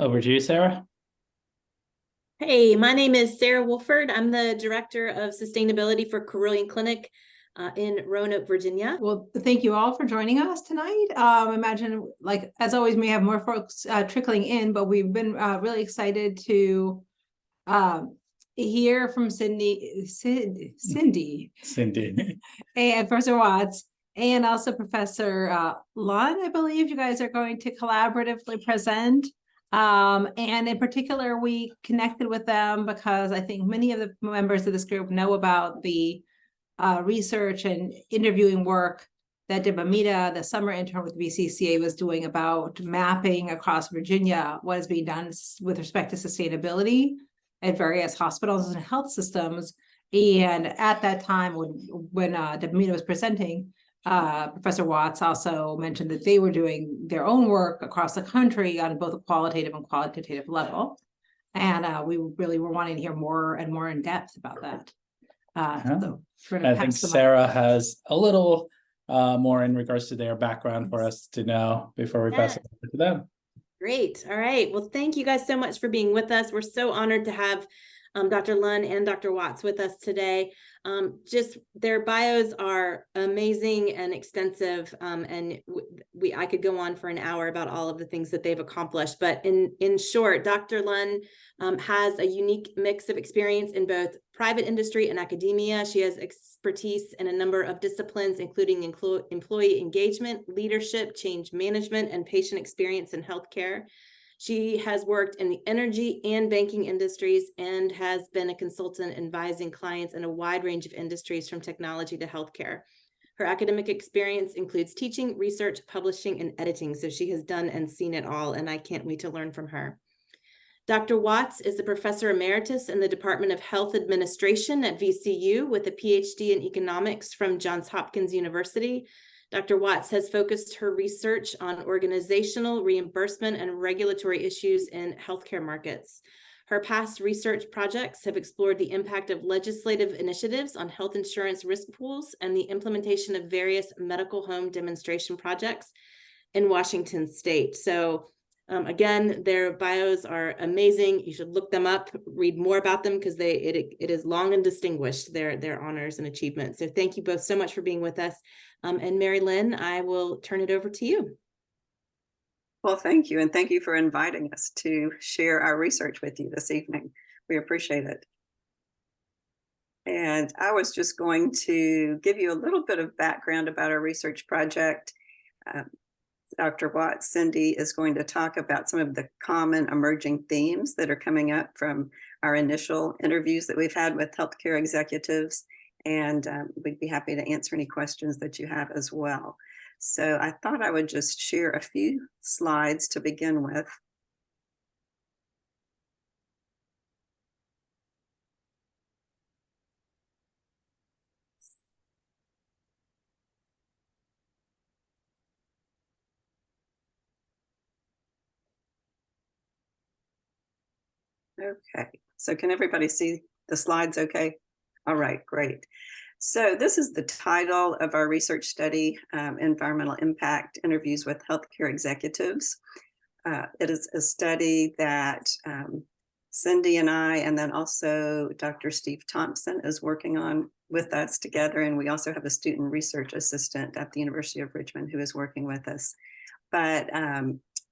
Over to you, Sarah. Hey, my name is Sarah Wolford. I'm the Director of Sustainability for Carolyn Clinic in Roanoke, Virginia. Well, thank you all for joining us tonight. Imagine, like, as always, we have more folks trickling in, but we've been really excited to hear from Cindy, and Professor Watts, and also Professor Lunn. I believe you guys are going to collaboratively present. And in particular, we connected with them because I think many of the members of this group know about the research and interviewing work that Debamita, the summer intern with VCCA, was doing about mapping across Virginia what is being done with respect to sustainability at various hospitals and health systems. And at that time, when Debamita was presenting, Professor Watts also mentioned that they were doing their own work across the country on both a qualitative and quantitative level. And we really were wanting to hear more and more in depth about that. So I think Sarah has a little more in regards to their background for us to know before we pass it over to them. Great. All right. Well, thank you guys so much for being with us. We're so honored to have Dr. Lunn and Dr. Watts with us today. Just their bios are amazing and extensive, and I could go on for an hour about all of the things that they've accomplished. But in short, Dr. Lunn has a unique mix of experience in both private industry and academia. She has expertise in a number of disciplines, including employee engagement, leadership, change management, and patient experience in healthcare. She has worked in the energy and banking industries and has been a consultant advising clients in a wide range of industries from technology to healthcare. Her academic experience includes teaching, research, publishing, and editing. So she has done and seen it all, and I can't wait to learn from her. Dr. Watts is a Professor Emeritus in the Department of Health Administration at VCU with a Ph.D. in economics from Johns Hopkins University. Dr. Watts has focused her research on organizational, reimbursement, and regulatory issues in healthcare markets. Her past research projects have explored the impact of legislative initiatives on health insurance risk pools and the implementation of various medical home demonstration projects in Washington state. So again, their bios are amazing. You should look them up, read more about them, because it is long and distinguished, their honors and achievements. So thank you both so much for being with us. And Mary Lynn, I will turn it over to you. Well, thank you. And thank you for inviting us to share our research with you this evening. We appreciate it. And I was just going to give you a little bit of background about our research project. Dr. Watts, Cindy, is going to talk about some of the common emerging themes that are coming up from our initial interviews that we've had with healthcare executives. And we'd be happy to answer any questions that you have as well. So I thought I would just share a few slides to begin with. Okay, so can everybody see the slides okay? All right, great. So this is the title of our research study, Environmental Impact Interviews with Healthcare Executives. It is a study that Cindy and I, and then also Dr. Steve Thompson is working on with us together. And we also have a student research assistant at the University of Richmond who is working with us. But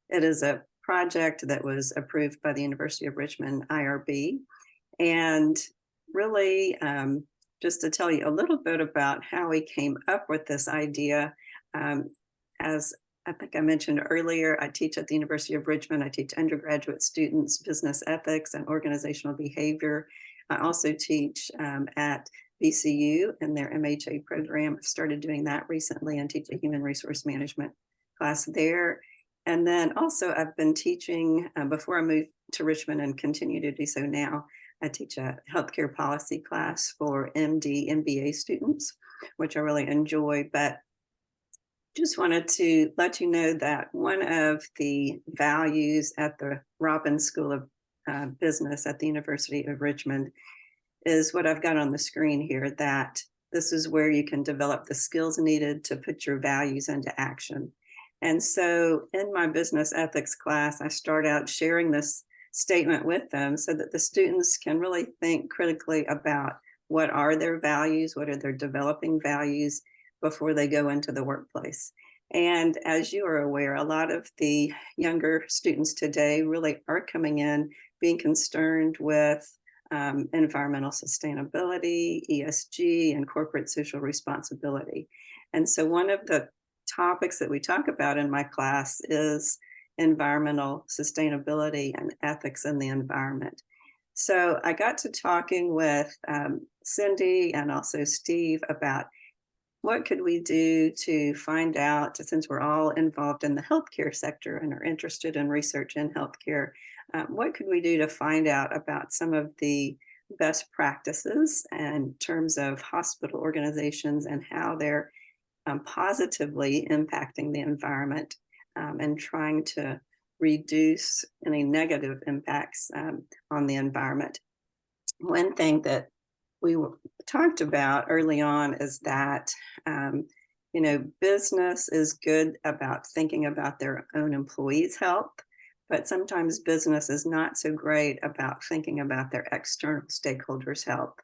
it is a project that was approved by the University of Richmond IRB. And really, just to tell you a little bit about how we came up with this idea, as I think I mentioned earlier, I teach at the University of Richmond. I teach undergraduate students business ethics and organizational behavior. I also teach at VCU in their MHA program. I've started doing that recently and teach a human resource management class there. And then also I've been teaching before I moved to Richmond and continue to do so now. I teach a healthcare policy class for MD, MBA students, which I really enjoy. But just wanted to let you know that one of the values at the Robbins School of Business at the University of Richmond is what I've got on the screen here, that this is where you can develop the skills needed to put your values into action. And so in my business ethics class, I start out sharing this statement with them so that the students can really think critically about what are their values, what are their developing values before they go into the workplace. And as you are aware, a lot of the younger students today really are coming in being concerned with environmental sustainability, ESG, and corporate social responsibility. And so one of the topics that we talk about in my class is environmental sustainability and ethics in the environment. So I got to talking with Cindy and also Steve about what could we do to find out, since we're all involved in the healthcare sector and are interested in research in healthcare, what could we do to find out about some of the best practices in terms of hospital organizations and how they're positively impacting the environment and trying to reduce any negative impacts on the environment. One thing that we talked about early on is that, business is good about thinking about their own employees' health, but sometimes business is not so great about thinking about their external stakeholders' health.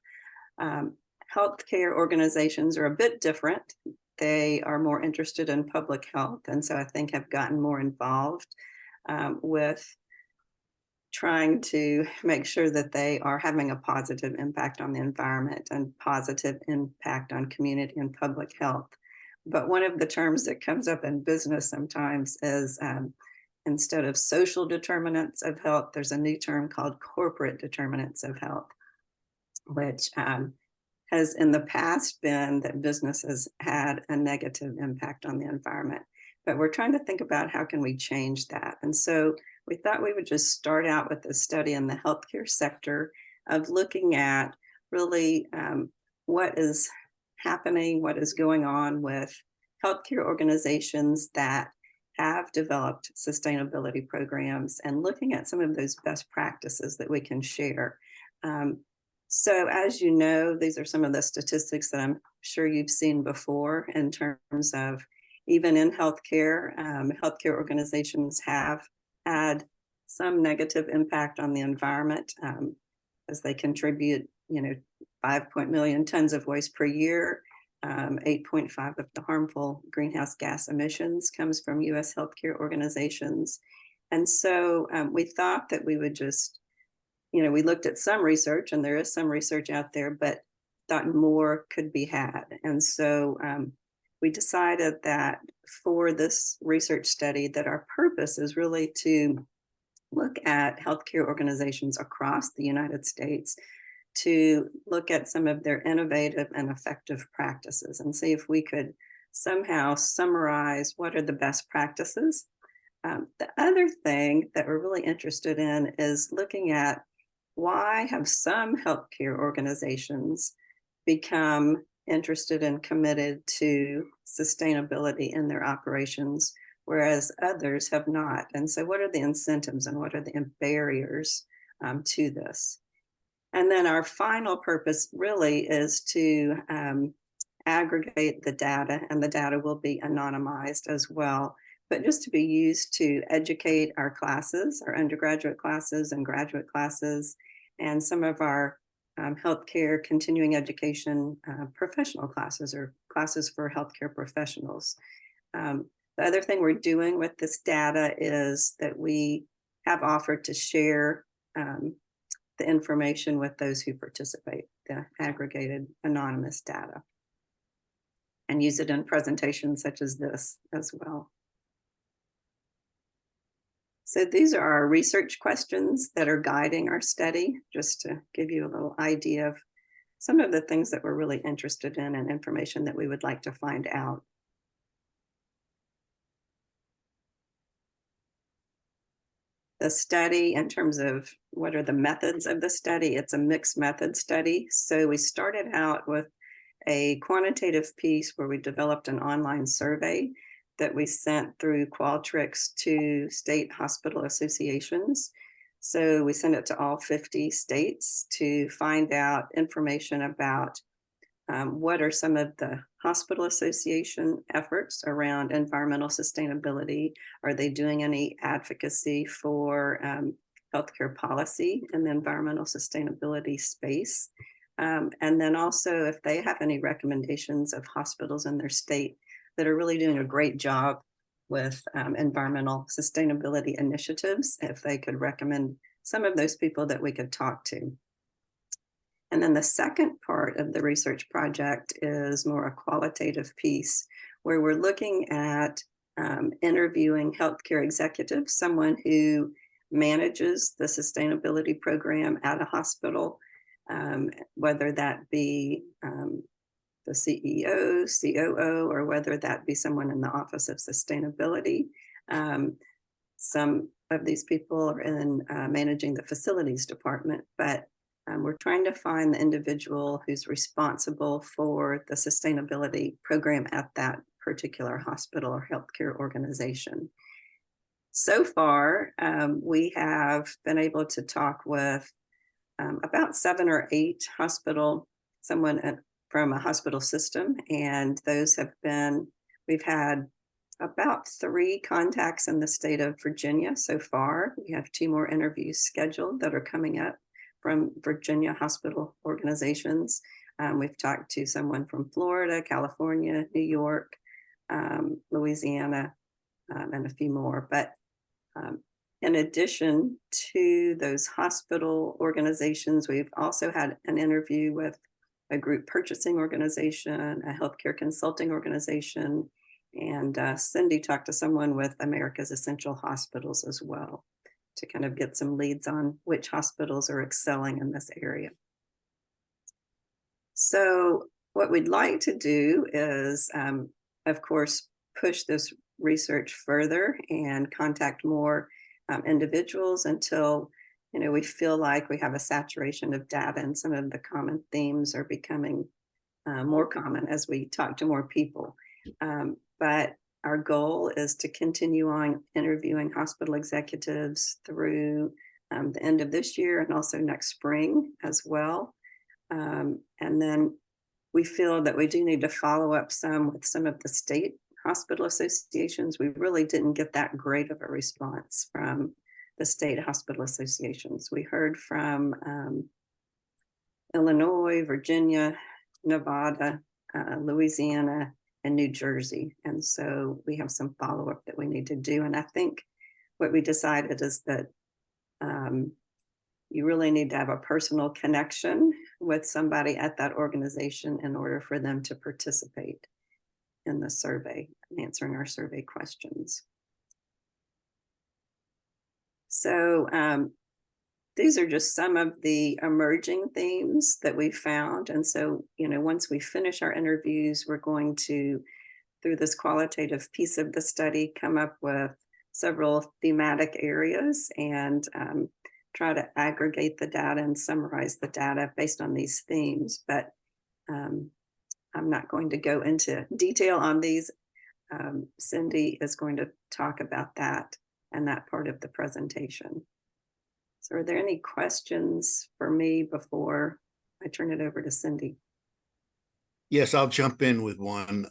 Healthcare organizations are a bit different. They are more interested in public health, and so I think have gotten more involved with trying to make sure that they are having a positive impact on the environment and positive impact on community and public health. But one of the terms that comes up in business sometimes is instead of social determinants of health, there's a new term called corporate determinants of health, which has in the past been that business has had a negative impact on the environment. But we're trying to think about how can we change that. And so we thought we would just start out with a study in the healthcare sector of looking at really what is happening, what is going on with healthcare organizations that have developed sustainability programs and looking at some of those best practices that we can share. So as you know, these are some of the statistics that I'm sure you've seen before in terms of even in healthcare, healthcare organizations have had some negative impact on the environment as they contribute, 5 million tons of waste per year. 8.5 of the harmful greenhouse gas emissions comes from US healthcare organizations. And so we thought that we would just, we looked at some research, and there is some research out there, but thought more could be had. And so we decided that for this research study that our purpose is really to look at healthcare organizations across the United States to look at some of their innovative and effective practices and see if we could somehow summarize what are the best practices. The other thing that we're really interested in is looking at why have some healthcare organizations become interested and committed to sustainability in their operations, whereas others have not. And so what are the incentives and what are the barriers to this? And then our final purpose really is to aggregate the data, and the data will be anonymized as well, but just to be used to educate our classes, our undergraduate classes and graduate classes, and some of our healthcare continuing education professional classes or classes for healthcare professionals. The other thing we're doing with this data is that we have offered to share the information with those who participate, the aggregated anonymous data, and use it in presentations such as this as well. So these are our research questions that are guiding our study, just to give you a little idea of some of the things that we're really interested in and information that we would like to find out. The study, in terms of what are the methods of the study, it's a mixed method study. So we started out with a quantitative piece where we developed an online survey that we sent through Qualtrics to state hospital associations. So we sent it to all 50 states to find out information about what are some of the hospital association efforts around environmental sustainability? Are they doing any advocacy for healthcare policy in the environmental sustainability space? And then also if they have any recommendations of hospitals in their state that are really doing a great job with environmental sustainability initiatives, if they could recommend some of those people that we could talk to. And then the second part of the research project is more a qualitative piece where we're looking at interviewing healthcare executives, someone who manages the sustainability program at a hospital, whether that be the CEO, COO, or whether that be someone in the Office of Sustainability. Some of these people are in managing the facilities department, but we're trying to find the individual who's responsible for the sustainability program at that particular hospital or healthcare organization. So far, we have been able to talk with about 7 or 8 someone from a hospital system, and those have been, we've had about 3 contacts in the state of Virginia so far. We have 2 more interviews scheduled that are coming up from Virginia hospital organizations. We've talked to someone from Florida, California, New York, Louisiana, and a few more. But in addition to those hospital organizations, we've also had an interview with a group purchasing organization, a healthcare consulting organization, and Cindy talked to someone with America's Essential Hospitals as well, to kind of get some leads on which hospitals are excelling in this area. So what we'd like to do is, of course, push this research further and contact more individuals until we feel like we have a saturation of data and some of the common themes are becoming more common as we talk to more people. But our goal is to continue on interviewing hospital executives through the end of this year and also next spring as well. And then we feel that we do need to follow up with some of the state hospital associations. We really didn't get that great of a response from the state hospital associations. We heard from Illinois, Virginia, Nevada, Louisiana, and New Jersey. And so we have some follow-up that we need to do. And I think what we decided is that you really need to have a personal connection with somebody at that organization in order for them to participate in the survey and answering our survey questions. So these are just some of the emerging themes that we found. And so, once we finish our interviews, we're going to, through this qualitative piece of the study, come up with several thematic areas and try to aggregate the data and summarize the data based on these themes. But I'm not going to go into detail on these. Cindy is going to talk about that and that part of the presentation. So are there any questions for me before I turn it over to Cindy? Yes, I'll jump in with one.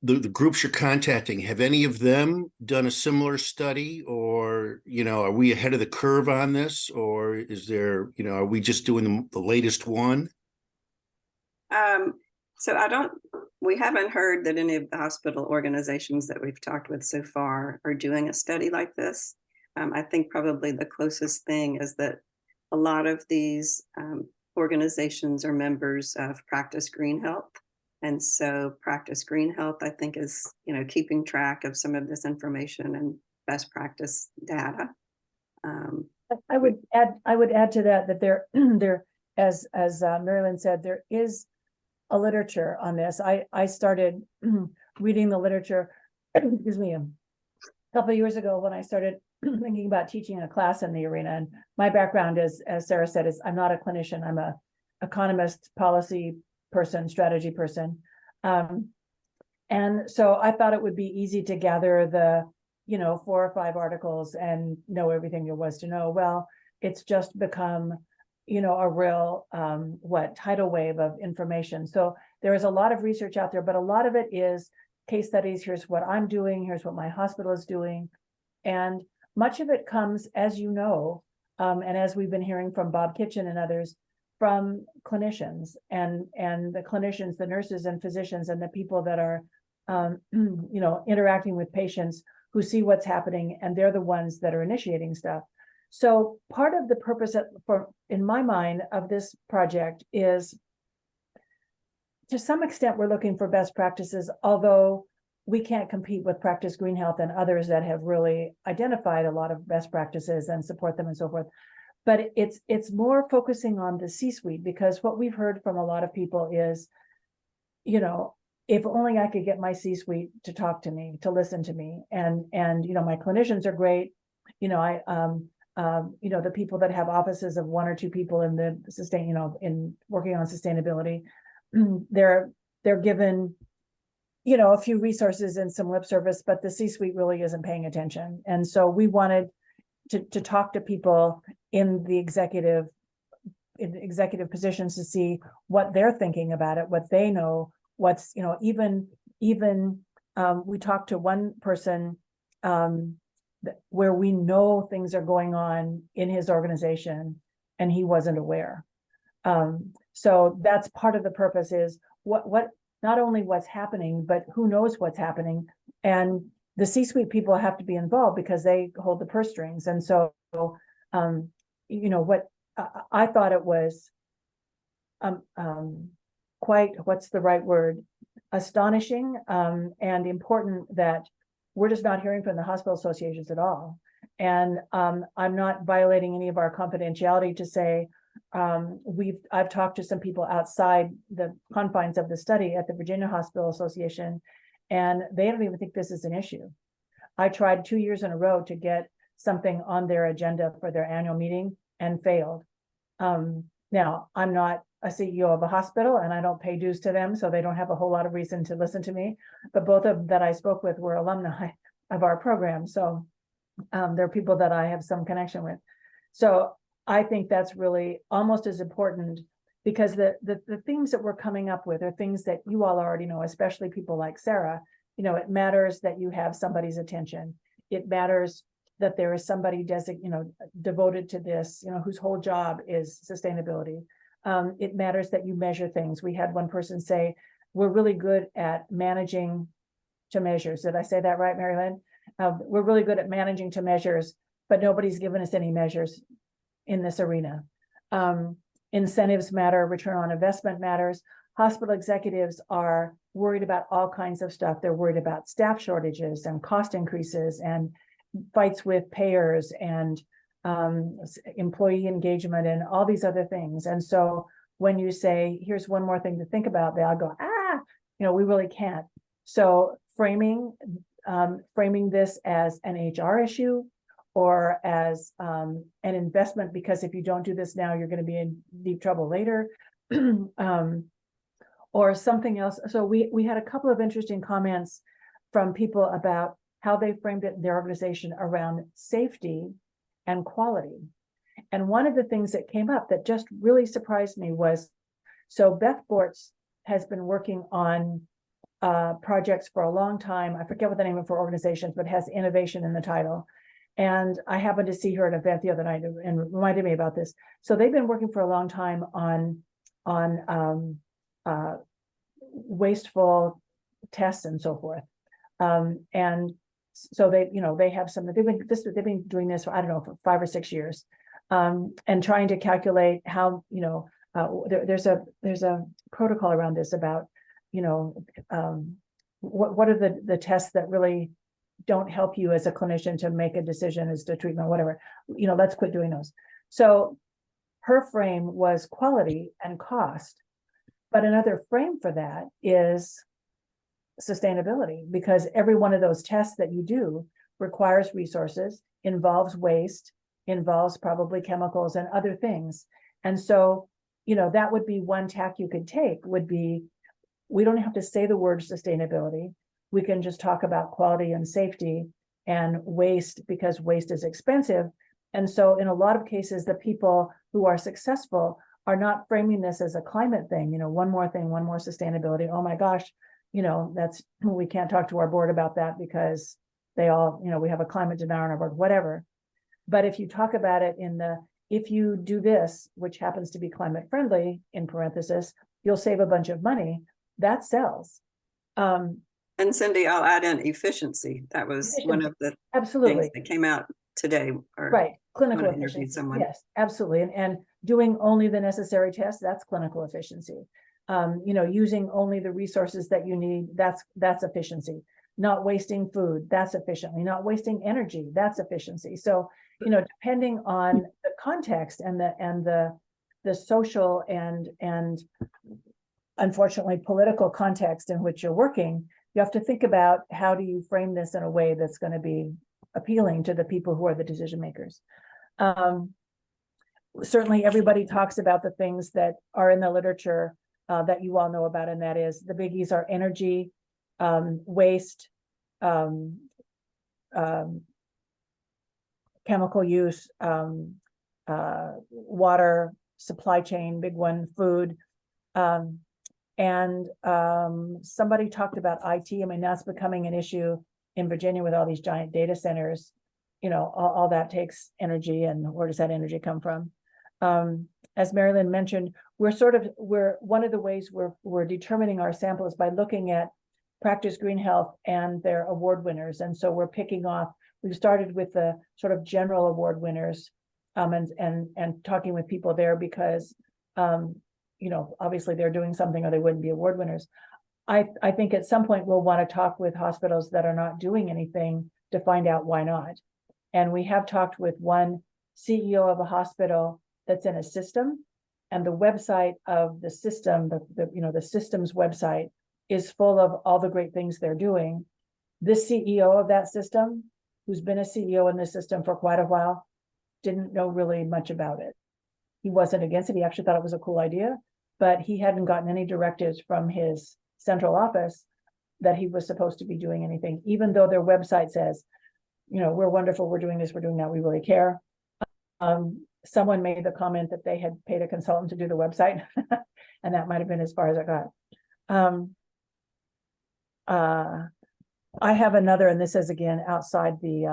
The groups you're contacting, have any of them done a similar study, or, are we ahead of the curve on this, or is there, are we just doing the latest one? So we haven't heard that any of the hospital organizations that we've talked with so far are doing a study like this. I think probably the closest thing is that a lot of these organizations are members of Practice Green Health. And so Practice Green Health, I think, is, keeping track of some of this information and best practice data. I would add to that there as Mary Lynn said, there is a literature on this. I started reading the literature, excuse me, a couple of years ago when I started thinking about teaching a class in the arena. And my background is, as Sarah said, is I'm not a clinician. I'm a economist, policy person, strategy person. And so I thought it would be easy to gather the, 4 or 5 articles and know everything there was to know. Well, it's just become a real tidal wave of information. So there is a lot of research out there, but a lot of it is case studies. Here's what I'm doing. Here's what my hospital is doing. And much of it comes, as you know, and as we've been hearing from Bob Kitchen and others, from clinicians and the clinicians, the nurses and physicians, and the people that are, interacting with patients who see what's happening, and they're the ones that are initiating stuff. So part of the purpose in my mind of this project is, to some extent, we're looking for best practices, although we can't compete with Practice Green Health and others that have really identified a lot of best practices and support them and so forth. But it's more focusing on the C-suite, because what we've heard from a lot of people is, if only I could get my C-suite to talk to me, to listen to me. And my clinicians are great. The people that have offices of 1 or 2 people in the in working on sustainability, they're given, a few resources and some lip service, but the C-suite really isn't paying attention. And so we wanted to talk to people in the executive positions to see what they're thinking about it, what they know, what's, even we talked to one person where we know things are going on in his organization and he wasn't aware. So that's part of the purpose, is what not only what's happening, but who knows what's happening. And the C-suite people have to be involved because they hold the purse strings. And so, what I thought it was quite, what's the right word, astonishing and important that we're just not hearing from the hospital associations at all. And I'm not violating any of our confidentiality to say, I've talked to some people outside the confines of the study at the Virginia Hospital Association, and they don't even think this is an issue. I tried 2 years in a row to get something on their agenda for their annual meeting and failed. Now, I'm not a CEO of a hospital and I don't pay dues to them, so they don't have a whole lot of reason to listen to me. But both of them that I spoke with were alumni of our program. So they're people that I have some connection with. So I think that's really almost as important, because the things that we're coming up with are things that you all already know, especially people like Sarah. It matters that you have somebody's attention. It matters that there is somebody devoted to this, whose whole job is sustainability. It matters that you measure things. We had one person say, we're really good at managing to measures. Did I say that right, Mary Lynn? We're really good at managing to measures, but nobody's given us any measures in this arena. Incentives matter, return on investment matters. Hospital executives are worried about all kinds of stuff. They're worried about staff shortages and cost increases and fights with payers and employee engagement and all these other things. And so when you say, here's one more thing to think about, they'll go, we really can't. So framing this as an HR issue or as an investment, because if you don't do this now, you're going to be in deep trouble later, or something else. So we had a couple of interesting comments from people about how they framed it in their organization around safety and quality. And one of the things that came up that just really surprised me was, so Beth Bortz has been working on projects for a long time. I forget what the name of her organization, but has innovation in the title. And I happened to see her at an event the other night and reminded me about this. So they've been working for a long time on wasteful tests and so forth. And so they have some, they've been doing this for, I don't know, for 5 or 6 years, and trying to calculate how, there's a protocol around this about, what are the tests that really don't help you as a clinician to make a decision as to treatment, whatever, let's quit doing those. So her frame was quality and cost, but another frame for that is sustainability, because every one of those tests that you do requires resources, involves waste, involves probably chemicals and other things. And so, that would be one tack you could take, would be, we don't have to say the word sustainability. We can just talk about quality and safety and waste, because waste is expensive. And so in a lot of cases, the people who are successful are not framing this as a climate thing, one more thing, one more sustainability. Oh my gosh, we can't talk to our board about that because they all, we have a climate denier on our board, whatever. But if you talk about it if you do this, which happens to be climate friendly, in parenthesis, you'll save a bunch of money, that sells. And Cindy, I'll add in efficiency. That was one of the absolutely things that came out today. Right, clinical when I interviewed efficiency. someone. Yes, absolutely. And doing only the necessary tests, that's clinical efficiency. Using only the resources that you need, that's efficiency. Not wasting food, that's efficiently. Not wasting energy, that's efficiency. So, depending on the context and the social and unfortunately political context in which you're working, you have to think about how do you frame this in a way that's going to be appealing to the people who are the decision makers. Certainly everybody talks about the things that are in the literature that you all know about, and that is the biggies are energy, waste, chemical use, water, supply chain, big one, food. And somebody talked about IT. I mean, that's becoming an issue in Virginia with all these giant data centers. All that takes energy, and where does that energy come from? As Mary Lynn mentioned, we're one of the ways we're determining our samples by looking at Practice Green Health and their award winners. And so we're picking off, we've started with the sort of general award winners, and talking with people there because, obviously they're doing something or they wouldn't be award winners. I think at some point we'll want to talk with hospitals that are not doing anything to find out why not. And we have talked with one CEO of a hospital that's in a system, and the website of the system, the system's website is full of all the great things they're doing. This CEO of that system, who's been a CEO in the system for quite a while, didn't know really much about it. He wasn't against it. He actually thought it was a cool idea, but he hadn't gotten any directives from his central office that he was supposed to be doing anything, even though their website says, we're wonderful, we're doing this, we're doing that, we really care. Someone made the comment that they had paid a consultant to do the website, and that might have been as far as I got. I have another, and this is again outside the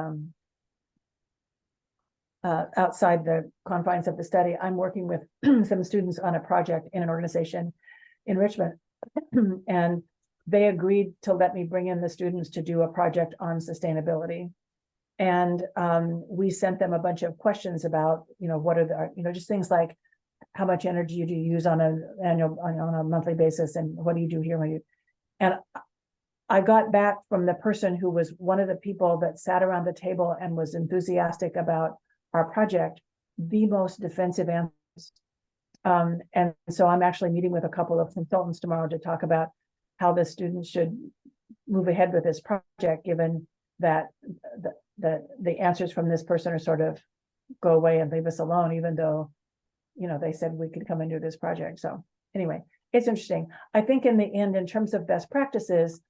confines of the study. I'm working with some students on a project in an organization in Richmond, and they agreed to let me bring in the students to do a project on sustainability. And we sent them a bunch of questions about, what are the, just things like how much energy do you use on a monthly basis, and what do you do here? And I got back from the person who was one of the people that sat around the table and was enthusiastic about our project, the most defensive answers. And so I'm actually meeting with a couple of consultants tomorrow to talk about how the students should move ahead with this project, given that the answers from this person are sort of go away and leave us alone, even though, they said we could come and do this project. So anyway, it's interesting. I think in the end, in terms of best practices,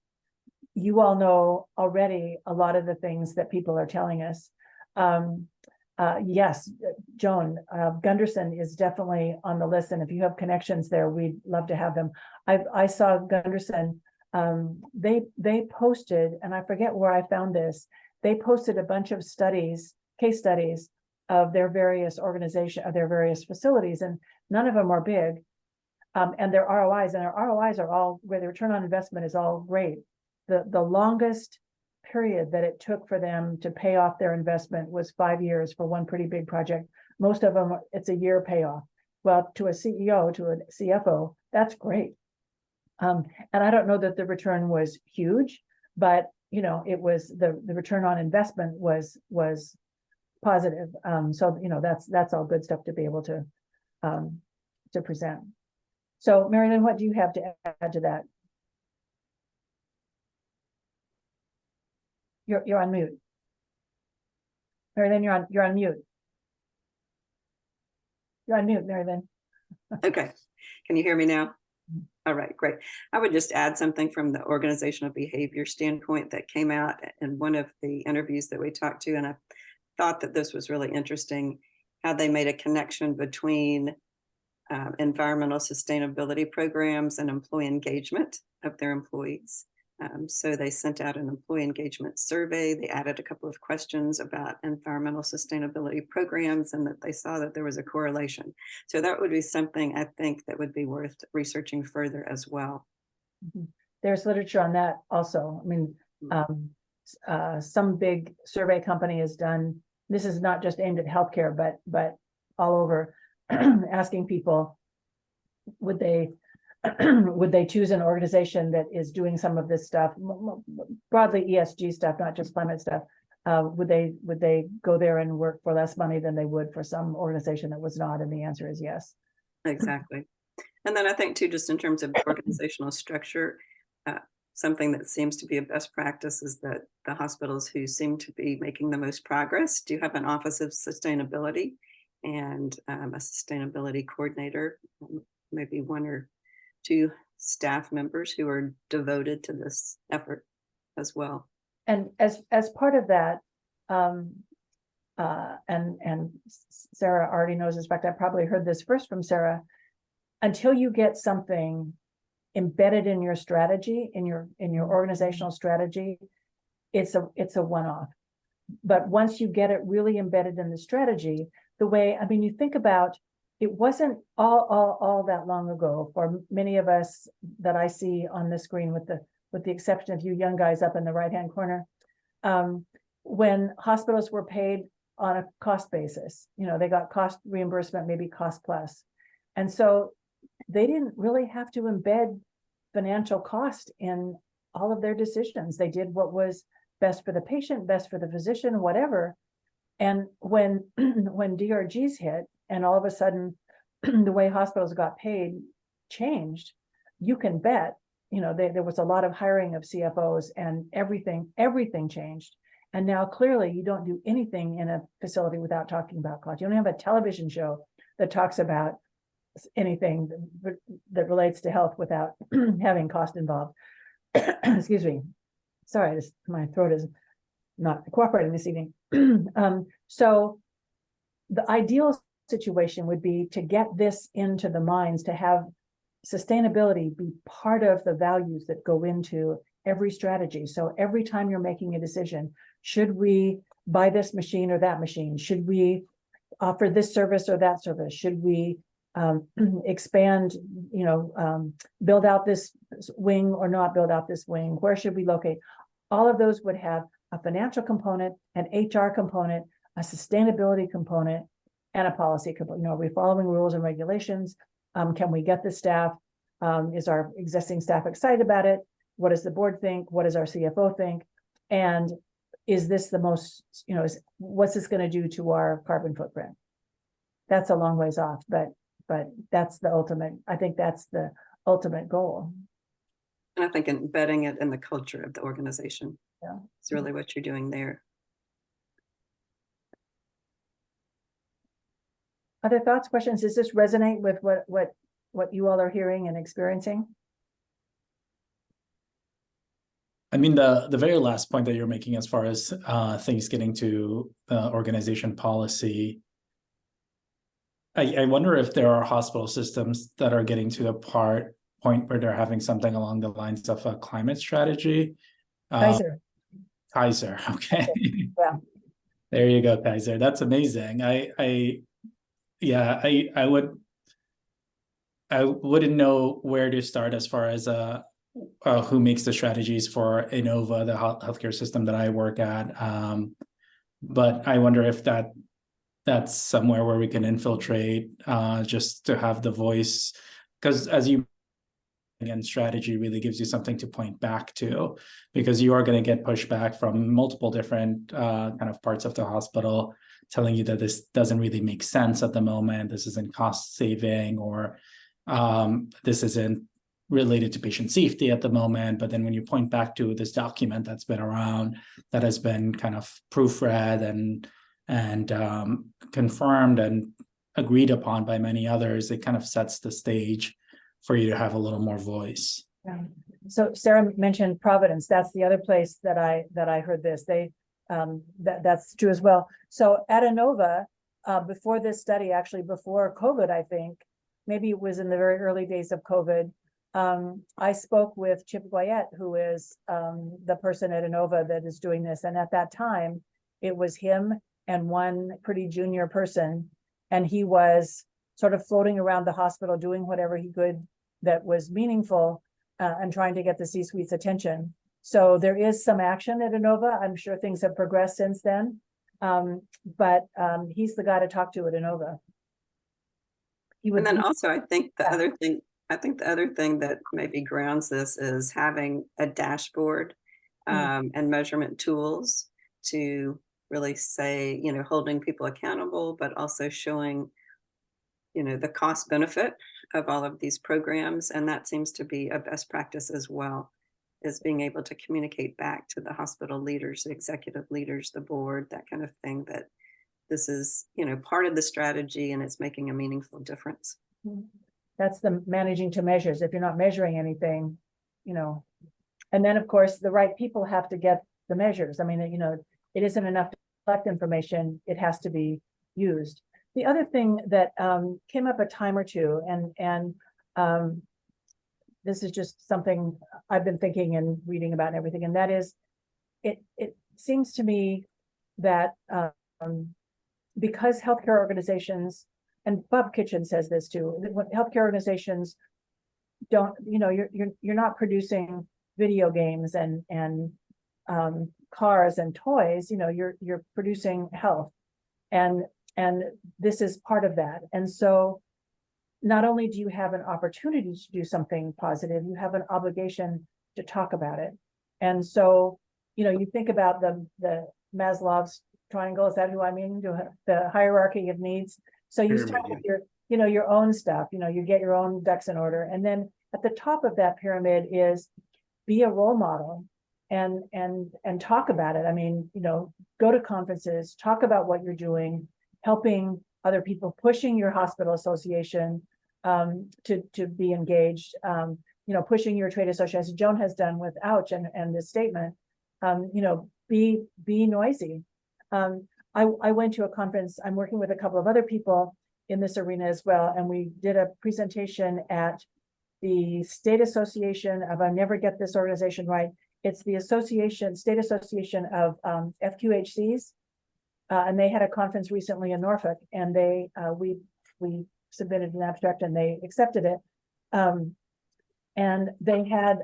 you all know already a lot of the things that people are telling us. Yes, Joan, Gunderson is definitely on the list, and if you have connections there, we'd love to have them. I saw Gunderson, they posted, and I forget where I found this, they posted a bunch of studies, case studies of their various organizations, of their various facilities, and none of them are big, and their ROIs, and their ROIs are all, where the return on investment is all great. The longest period that it took for them to pay off their investment was 5 years for one pretty big project. Most of them, it's a year payoff. Well, to a CEO, to a CFO, that's great. And I don't know that the return was huge, but it was the return on investment was positive. So that's all good stuff to be able to present. So Mary Lynn, what do you have to add to that? You're on mute. Mary Lynn, you're on mute. You're on mute, Mary Lynn. Okay. Can you hear me now? All right, great. I would just add something from the organizational behavior standpoint that came out in one of the interviews that we talked to, and I thought that this was really interesting. how they made a connection between environmental sustainability programs and employee engagement of their employees. So they sent out an employee engagement survey. They added a couple of questions about environmental sustainability programs, and that they saw that there was a correlation. So that would be something I think that would be worth researching further as well. There's literature on that also. I mean, some big survey company has done, this is not just aimed at healthcare, but all over, asking people, would they choose an organization that is doing some of this stuff, broadly ESG stuff, not just climate stuff? Would they go there and work for less money than they would for some organization that was not? And the answer is yes. Exactly. And then I think too, just in terms of organizational structure, something that seems to be a best practice is that the hospitals who seem to be making the most progress do have an office of sustainability and a sustainability coordinator, maybe one or two staff members who are devoted to this effort as well. And as part of that, and Sarah already knows this, in fact, I probably heard this first from Sarah, until you get something embedded in your strategy, in your organizational strategy, it's a one-off. But once you get it really embedded in the strategy, the way, I mean, you think about, it wasn't all that long ago for many of us that I see on the screen, with the exception of you young guys up in the right-hand corner, when hospitals were paid on a cost basis. You know, they got cost reimbursement, maybe cost plus. And so they didn't really have to embed financial cost in all of their decisions. They did what was best for the patient, best for the physician, whatever. And when DRGs hit, and all of a sudden the way hospitals got paid changed, you can bet, you know, there was a lot of hiring of CFOs, and everything changed. And now clearly you don't do anything in a facility without talking about cost. You don't have a television show that talks about anything that relates to health without having cost involved. Excuse me. Sorry, my throat is not cooperating this evening. So the ideal situation would be to get this into the minds, to have sustainability be part of the values that go into every strategy. So every time you're making a decision, should we buy this machine or that machine? Should we offer this service or that service? Should we expand, build out this wing or not build out this wing? Where should we locate? All of those would have a financial component, an HR component, a sustainability component, and a policy component. Are we following rules and regulations? Can we get the staff? Is our existing staff excited about it? What does the board think? What does our CFO think? And is this the most, what's this going to do to our carbon footprint? That's a long ways off, but that's the ultimate, I think that's the ultimate goal. And I think embedding it in the culture of the organization. Yeah. It's really what you're doing there. Other thoughts, questions? Does this resonate with what you all are hearing and experiencing? I mean, the very last point that you're making, as far as things getting to organization policy, I wonder if there are hospital systems that are getting to the point where they're having something along the lines of a climate strategy. Kaiser, okay. Yeah. There you go, Kaiser. That's amazing. I wouldn't know where to start as far as who makes the strategies for Inova, the healthcare system that I work at. But I wonder if that's somewhere where we can infiltrate, just to have the voice, because as you again, strategy really gives you something to point back to, because you are going to get pushback from multiple different kind of parts of the hospital telling you that this doesn't really make sense at the moment, this isn't cost saving, or this isn't related to patient safety at the moment. But then when you point back to this document that's been around, that has been kind of proofread and confirmed and agreed upon by many others, it kind of sets the stage for you to have a little more voice. Yeah. So Sarah mentioned Providence. That's the other place that I heard this. That's true as well. So at Inova, before this study, actually before COVID, I think, maybe it was in the very early days of COVID, I spoke with Chip Goyette, who is the person at Inova that is doing this. And at that time, it was him and one pretty junior person. And he was sort of floating around the hospital, doing whatever he could that was meaningful and trying to get the C-suite's attention. So there is some action at Inova. I'm sure things have progressed since then. But he's the guy to talk to at Inova. And then also, I think the other thing that maybe grounds this is having a dashboard and measurement tools to really say, you know, holding people accountable, but also showing, you know, the cost benefit of all of these programs. And that seems to be a best practice as well, is being able to communicate back to the hospital leaders, the executive leaders, the board, that kind of thing, that this is, you know, part of the strategy and it's making a meaningful difference. That's the managing to measures. If you're not measuring anything, you know, and then of course the right people have to get the measures. I mean, you know, it isn't enough to collect information. It has to be used. The other thing that came up a time or two, and this is just something I've been thinking and reading about and everything, and that is, it seems to me that because healthcare organizations, and Bob Kitchen says this too, when healthcare organizations don't, you know, you're not producing video games and cars and toys, you know, you're producing health, and this is part of that. And so not only do you have an opportunity to do something positive, you have an obligation to talk about it. And so, you know, you think about the Maslow's triangle, is that who I mean? The hierarchy of needs. So you start with your, you know, your own stuff, you know, you get your own ducks in order. And then at the top of that pyramid is be a role model and talk about it. I mean, you know, go to conferences, talk about what you're doing, helping other people, pushing your hospital association to be engaged, you know, pushing your trade association. Joan has done with Ouch and this statement, you know, be noisy. I went to a conference. I'm working with a couple of other people in this arena as well, and we did a presentation at the State Association of, I never get this organization right. It's the State Association of FQHCs, and they had a conference recently in Norfolk, and we submitted an abstract and they accepted it. And they had,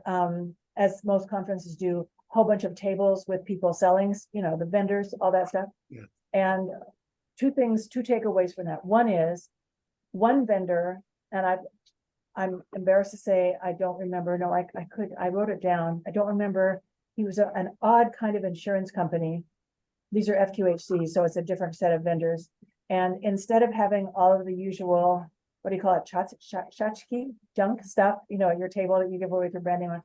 as most conferences do, a whole bunch of tables with people selling, you know, the vendors, all that stuff. Yeah. And two takeaways from that. One is one vendor, and I'm embarrassed to say, I don't remember. No, I wrote it down. I don't remember. He was an odd kind of insurance company. These are FQHCs, so it's a different set of vendors. And instead of having all of the usual, what do you call it, tchotchke, junk stuff, you know, at your table that you give away for branding on,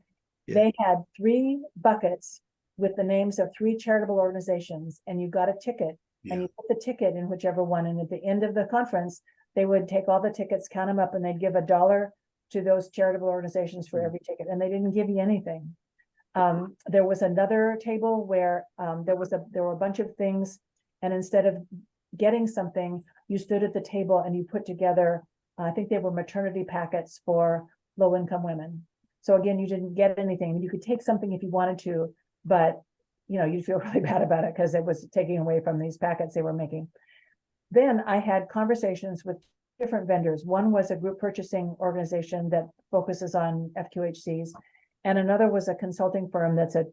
they had 3 buckets with the names of 3 charitable organizations, and you got a ticket, and you put the ticket in whichever one. And at the end of the conference, they would take all the tickets, count them up, and they'd give $1 to those charitable organizations for every ticket, and they didn't give you anything. There was another table where there were a bunch of things, and instead of getting something, you stood at the table and you put together, I think they were maternity packets for low-income women. So again, you didn't get anything. You could take something if you wanted to, but you know, you'd feel really bad about it because it was taking away from these packets they were making. Then I had conversations with different vendors. One was a group purchasing organization that focuses on FQHCs, and another was a consulting firm that's a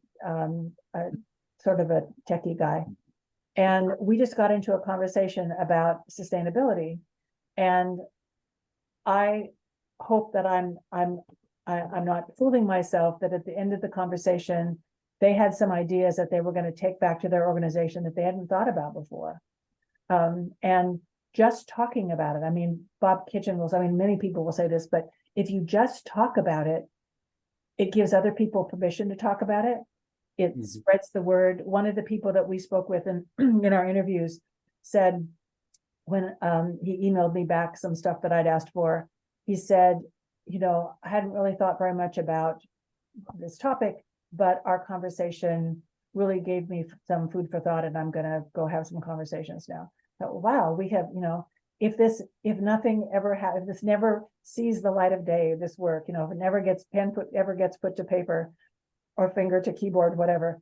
sort of a techie guy. And we just got into a conversation about sustainability. And I hope that I'm not fooling myself that at the end of the conversation, they had some ideas that they were going to take back to their organization that they hadn't thought about before. And just talking about it. I mean, Bob Kitchen will, I mean, many people will say this, but if you just talk about it, it gives other people permission to talk about it. It spreads the word. One of the people that we spoke with in our interviews said, when he emailed me back some stuff that I'd asked for, he said, you know, I hadn't really thought very much about this topic, but our conversation really gave me some food for thought, and I'm going to go have some conversations now. wow, we have, if this never sees the light of day, this work, if it never gets ever gets put to paper or finger to keyboard, whatever,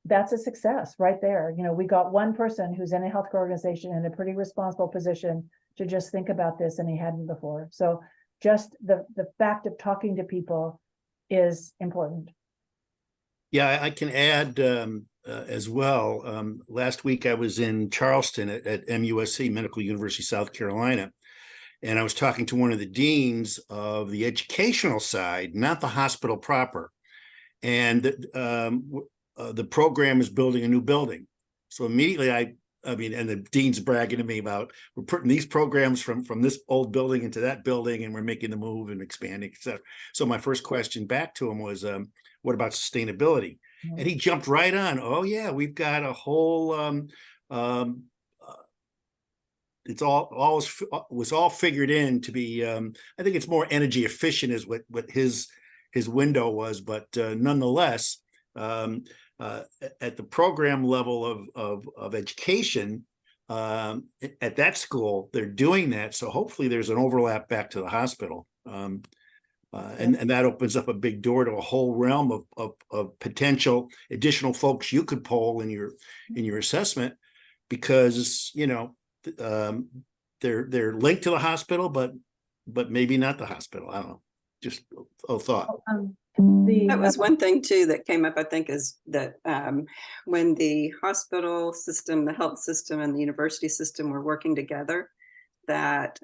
that's a success right there. We got one person who's in a healthcare organization in a pretty responsible position to just think about this, and he hadn't before. So just the fact of talking to people is important. Yeah, I can add as well. Last week I was in Charleston at MUSC, Medical University, South Carolina, and I was talking to one of the deans of the educational side, not the hospital proper. And the program is building a new building. So immediately I mean, and the dean's bragging to me about, we're putting these programs from this old building into that building, and we're making the move and expanding, et cetera. So my first question back to him was, what about sustainability? Yeah. And he jumped right on. Oh yeah, we've got a whole, it's was all figured in to be, I think it's more energy efficient is what his window was, but nonetheless, at the program level of education, at that school, they're doing that. So hopefully there's an overlap back to the hospital. And that opens up a big door to a whole realm of potential additional folks you could poll in your assessment, because they're linked to the hospital, but maybe not the hospital. I don't know. Just a thought. That was one thing too that came up, I think, is that when the hospital system, the health system, and the university system were working together, that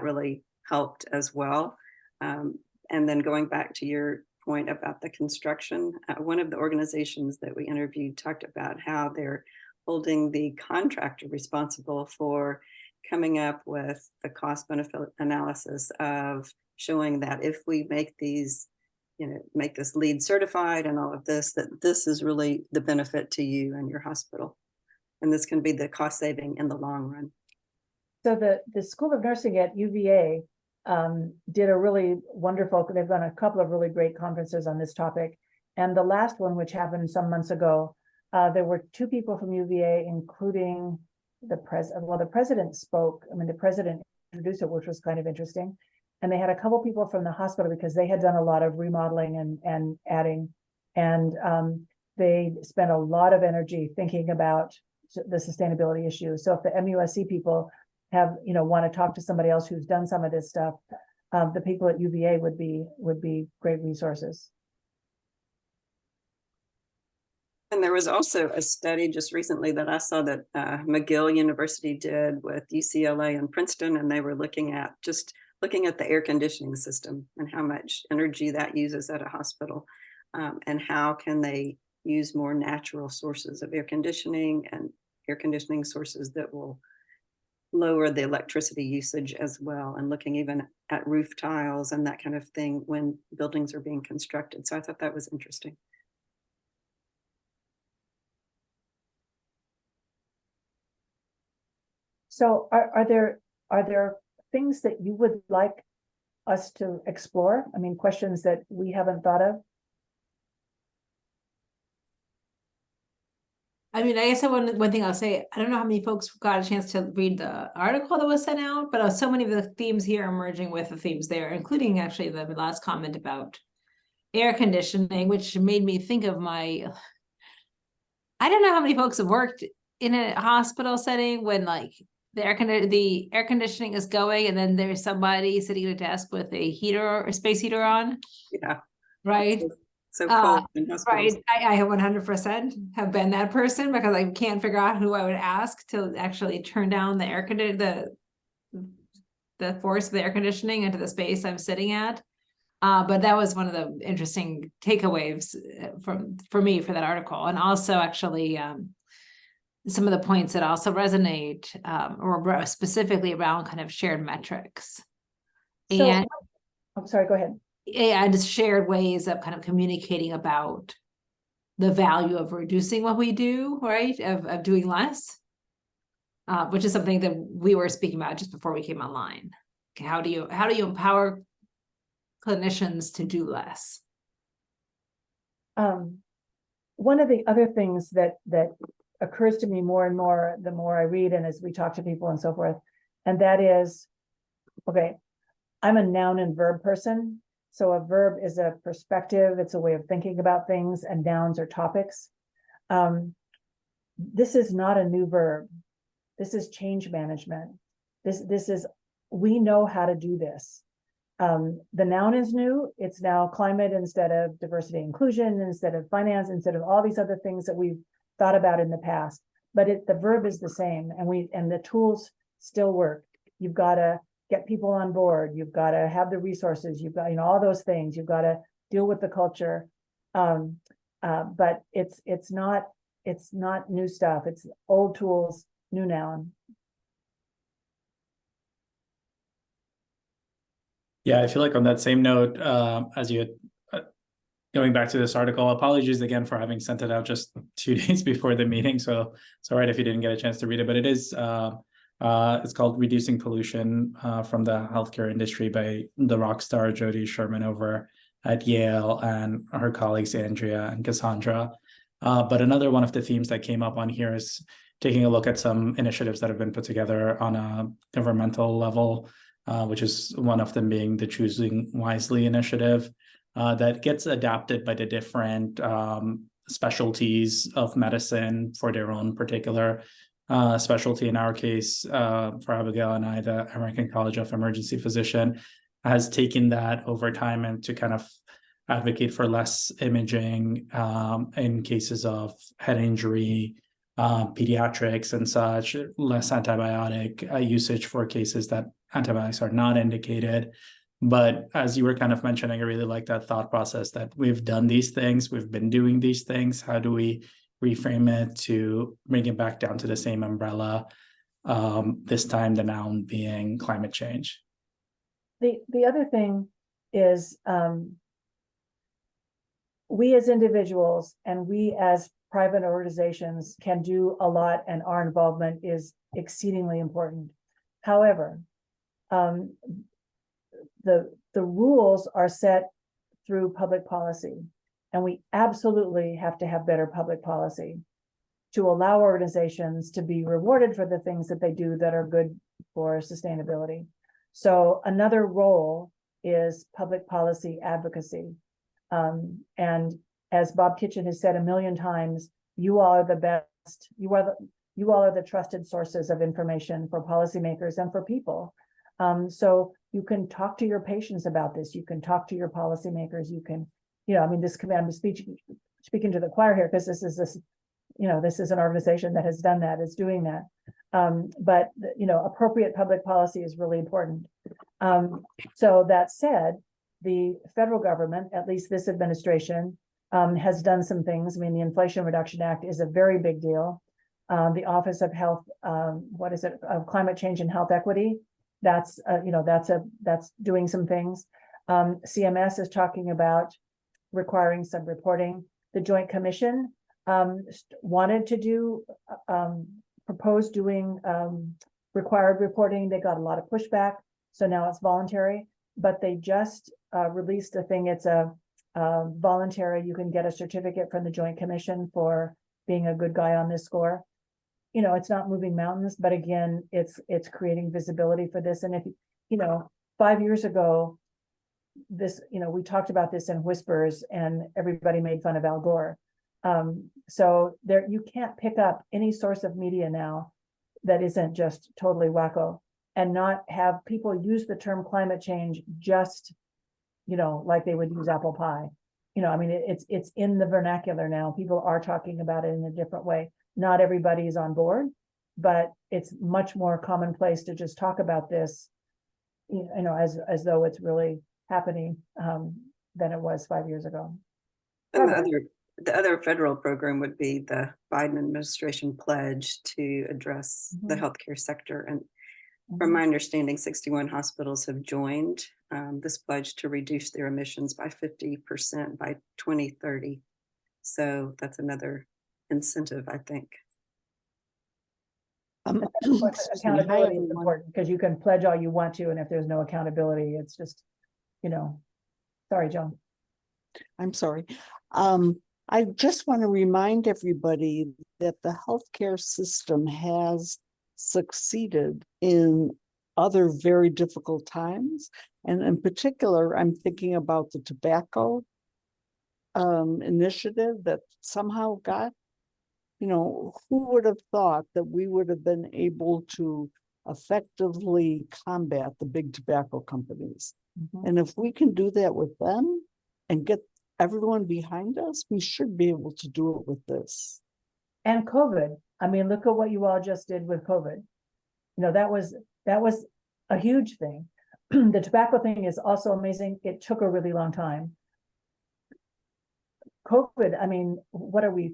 really helped as well. And then going back to your point about the construction, one of the organizations that we interviewed talked about how they're holding the contractor responsible for coming up with the cost benefit analysis of showing that if we make these, make this LEED certified and all of this, that this is really the benefit to you and your hospital. And this can be the cost saving in the long run. So the School of Nursing at UVA did a really wonderful, they've done a couple of really great conferences on this topic. And the last one, which happened some months ago, there were two people from UVA, including the president spoke. I mean, the president introduced it, which was kind of interesting. And they had a couple people from the hospital because they had done a lot of remodeling and adding. And they spent a lot of energy thinking about the sustainability issue. So if the MUSC people have, want to talk to somebody else who's done some of this stuff, the people at UVA would be great resources. And there was also a study just recently that I saw that McGill University did with UCLA and Princeton, and they were looking at the air conditioning system and how much energy that uses at a hospital, and how can they use more natural sources of air conditioning and air conditioning sources that will lower the electricity usage as well, and looking even at roof tiles and that kind of thing when buildings are being constructed. So I thought that was interesting. So are there things that you would like us to explore? I mean, questions that we haven't thought of? I mean, I guess one thing I'll say, I don't know how many folks got a chance to read the article that was sent out, but so many of the themes here are merging with the themes there, including actually the last comment about air conditioning, which made me think of I don't know how many folks have worked in a hospital setting when like the air conditioning is going and then there's somebody sitting at a desk with a heater or a space heater on. Yeah. Right. So cold in hospitals. Right. I 100% have been that person because I can't figure out who I would ask to actually turn down the air conditioning, the force of the air conditioning into the space I'm sitting at. But that was one of the interesting takeaways for me for that article. And also actually some of the points that also resonate or specifically around kind of shared metrics. So, and I'm sorry, go ahead. And shared ways of kind of communicating about the value of reducing what we do, right? Of doing less, which is something that we were speaking about just before we came online. Okay, how do you empower clinicians to do less? One of the other things that occurs to me more and more the more I read and as we talk to people and so forth. And that is, okay, I'm a noun and verb person. So a verb is a perspective, it's a way of thinking about things, and nouns are topics. This is not a new verb. This is change management. This is, we know how to do this. The noun is new. It's now climate instead of diversity and inclusion, instead of finance, instead of all these other things that we've thought about in the past. But the verb is the same, and the tools still work. You've got to get people on board. You've got to have the resources. You've got, all those things. You've got to deal with the culture. But it's not new stuff. It's old tools, new noun. Yeah, I feel like on that same note, as you going back to this article, apologies again for having sent it out just 2 days before the meeting. So sorry if you didn't get a chance to read it, but it is it's called Reducing Pollution from the Healthcare Industry by the rock star Jody Sherman over at Yale and her colleagues Andrea and Cassandra. But another one of the themes that came up on here is taking a look at some initiatives that have been put together on a governmental level, which is one of them being the Choosing Wisely initiative that gets adapted by the different specialties of medicine for their own particular specialty. In our case, for Abigail and I, the American College of Emergency Physician has taken that over time and to kind of advocate for less imaging in cases of head injury, pediatrics and such, less antibiotic usage for cases that antibiotics are not indicated. But as you were kind of mentioning, I really like that thought process that we've done these things, we've been doing these things. How do we reframe it to bring it back down to the same umbrella? This time the noun being climate change. The other thing is we as individuals and we as private organizations can do a lot, and our involvement is exceedingly important. However, the rules are set through public policy, and we absolutely have to have better public policy to allow organizations to be rewarded for the things that they do that are good for sustainability. So another role is public policy advocacy. And as Bob Kitchen has said a million times, you all are the best, you all are the trusted sources of information for policymakers and for people. So you can talk to your patients about this. You can talk to your policymakers. You can, I'm speaking to the choir here because this is an organization that has done that, is doing that. But appropriate public policy is really important. So that said, the federal government, at least this administration, has done some things. I mean, the Inflation Reduction Act is a very big deal. The Office of Health, of Climate Change and Health Equity, that's doing some things. CMS is talking about requiring some reporting. The Joint Commission wanted to propose doing required reporting. They got a lot of pushback, so now it's voluntary. But they just released a thing. It's a voluntary. You can get a certificate from the Joint Commission for being a good guy on this score. It's not moving mountains, but again, it's creating visibility for this. And if 5 years ago, this we talked about this in whispers, and everybody made fun of Al Gore. So there, you can't pick up any source of media now that isn't just totally wacko, and not have people use the term climate change just, like they would use apple pie. It's in the vernacular now. People are talking about it in a different way. Not everybody is on board, but it's much more commonplace to just talk about this, as though it's really happening than it was 5 years ago. And the other federal program would be the Biden administration pledge to address the healthcare sector. And from my understanding, 61 hospitals have joined this pledge to reduce their emissions by 50% by 2030. So that's another incentive, I think. Accountability is important, because you can pledge all you want to, and if there's no accountability, it's just, sorry, Joan. I'm sorry. I just want to remind everybody that the healthcare system has succeeded in other very difficult times. And in particular, I'm thinking about the tobacco initiative that somehow got, who would have thought that we would have been able to effectively combat the big tobacco companies? And if we can do that with them and get everyone behind us, we should be able to do it with this. And COVID. I mean, look at what you all just did with COVID. That was a huge thing. The tobacco thing is also amazing. It took a really long time. COVID, I mean, what are we,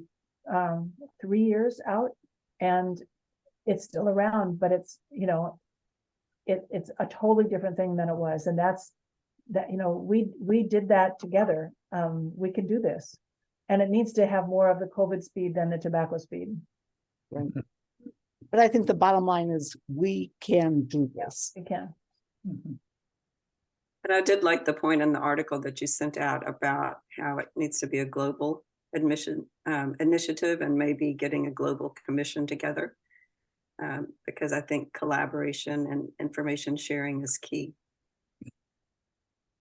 3 years out? And it's still around, but it's, it's a totally different thing than it was. And that's we did that together. We can do this. And it needs to have more of the COVID speed than the tobacco speed. Right. But I think the bottom line is we can do this. We can. And I did like the point in the article that you sent out about how it needs to be a global admission initiative, and maybe getting a global commission together, because I think collaboration and information sharing is key.